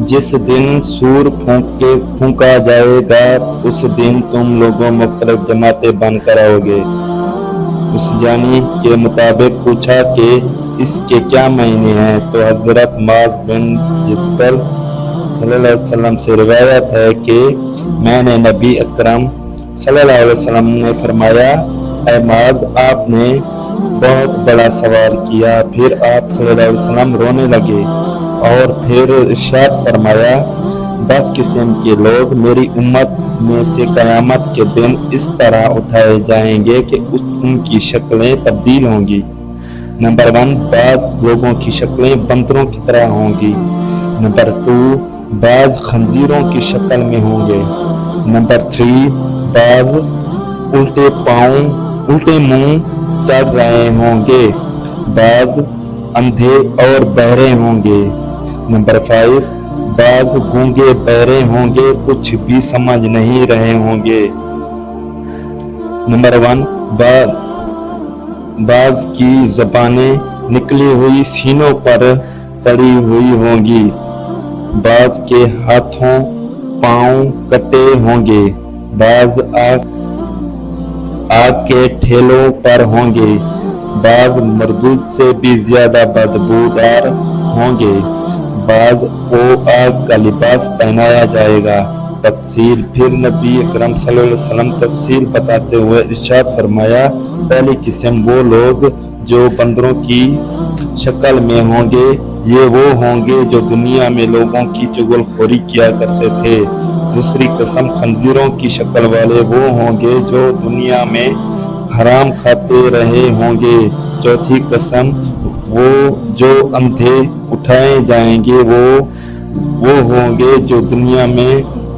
जिस दिन सूर फूंका जाएगा उस दिन तुम लोगों मुख्तलिफ जमातें बनकर आओगे। उस जानी के मुताबिक पूछा कि इसके क्या महीने हैं, तो हजरत माज बिन जबल सल्लल्लाहु अलैहि वसल्लम से रिवायत है कि मैंने नबी अकरम सल्लल्लाहु अलैहि वसल्लम ने फरमाया, ऐ माज, आपने बहुत बड़ा सवाल किया। फिर आप सल्लल्लाहु अलैहि वसल्लम रोने लगे और फिर इरशाद फरमाया, 10 किस्म के लोग मेरी उम्मत में से क़यामत के दिन इस तरह उठाए जाएंगे कि उनकी शक्लें तब्दील होंगी। नंबर 1, बाज़ लोगों की शक्लें बंदरों की तरह होंगी। नंबर 2, बाज़ खंजीरों की शक्ल में होंगे। नंबर 3, बाज़ उल्टे मुंह चढ़ रहे होंगे। बाज़ अंधे और बहरे होंगे। नंबर 5, बाज़ गूंगे बहरे होंगे, कुछ भी समझ नहीं रहे होंगे। नंबर 1, बाज़ की ज़बानें निकली हुई सीनों पर पड़ी हुई होंगी। बाज़ के हाथों पांव कटे होंगे। बाज़ आग के ठेलों पर होंगे। बाज़ मरदूद से भी ज्यादा बदबूदार होंगे। बाज़ को आग का लिबास पहनाया जाएगा। तफसील। फिर नबी अकरम सल्लल्लाहु अलैहि वसल्लम तफसील बताते हुए इरशाद फरमाया, पहली किस्म वो लोग जो बंदरों की शक्ल में होंगे, ये वो होंगे जो दुनिया में लोगों की चुगलखोरी किया करते थे। दूसरी किस्म खंजीरों की शक्ल वाले वो होंगे जो दुनिया में हराम खाते रहे होंगे। चौथी किस्म वो जो अंधे उठाए जाएंगे, वो होंगे जो दुनिया में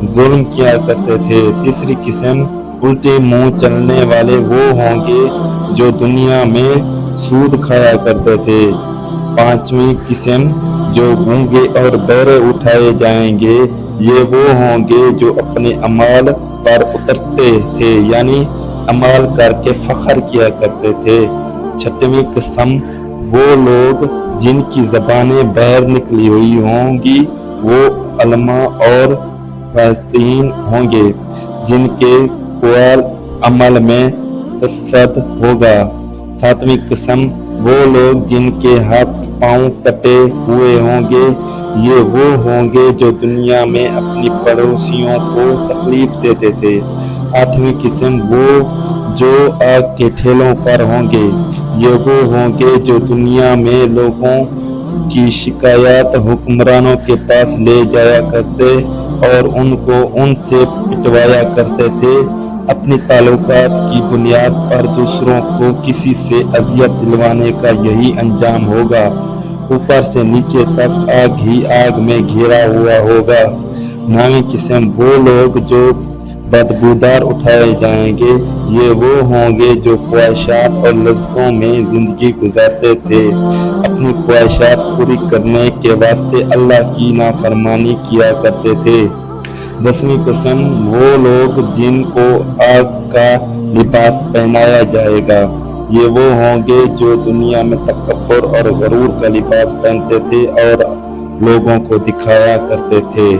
जुल्म किया करते थे। तीसरी किस्म उल्टे मुंह चलने वाले वो होंगे जो दुनिया में सूद खाया करते थे। पांचवी किस्म जो गूंगे और बहरे उठाए जाएंगे, ये वो होंगे जो अपने अमाल पर उतरते थे, यानी अमाल करके फख्र किया करते थे। छठवीं किस्म वो लोग जिनकी ज़बानें बाहर निकली हुई होंगी, वो अलमा और फातिन होंगे, जिनके क़वाल अमल में तसद होगा। सातवीं किस्म वो लोग जिनके हाथ पांव कटे हुए होंगे, ये वो होंगे जो दुनिया में अपनी पड़ोसियों को तकलीफ देते थे। आठवीं किस्म वो जो आग के ठेलों पर होंगे, ये वो होंगे जो दुनिया में लोगों की शिकायत हुक्मरानों के पास ले जाया करते और उनको उनसे पिटवाया करते थे। अपनी ताल्लुकात की बुनियाद पर दूसरों को किसी से अजियत दिलवाने का यही अंजाम होगा। ऊपर से नीचे तक आग ही आग में घिरा हुआ होगा। नौवीं किस्म वो लोग जो बदबूदार उठाए जाएंगे, ये वो होंगे जो ख्वाहिशात और लज्जतों में जिंदगी गुजारते थे, अपनी ख्वाहिशात पूरी करने के वास्ते अल्लाह की नाफरमानी किया करते थे। 10वीं किस्म वो लोग जिनको आग का लिबास पहनाया जाएगा, ये वो होंगे जो दुनिया में तकब्बुर और गरूर का लिबास पहनते थे और लोगों को दिखाया करते थे।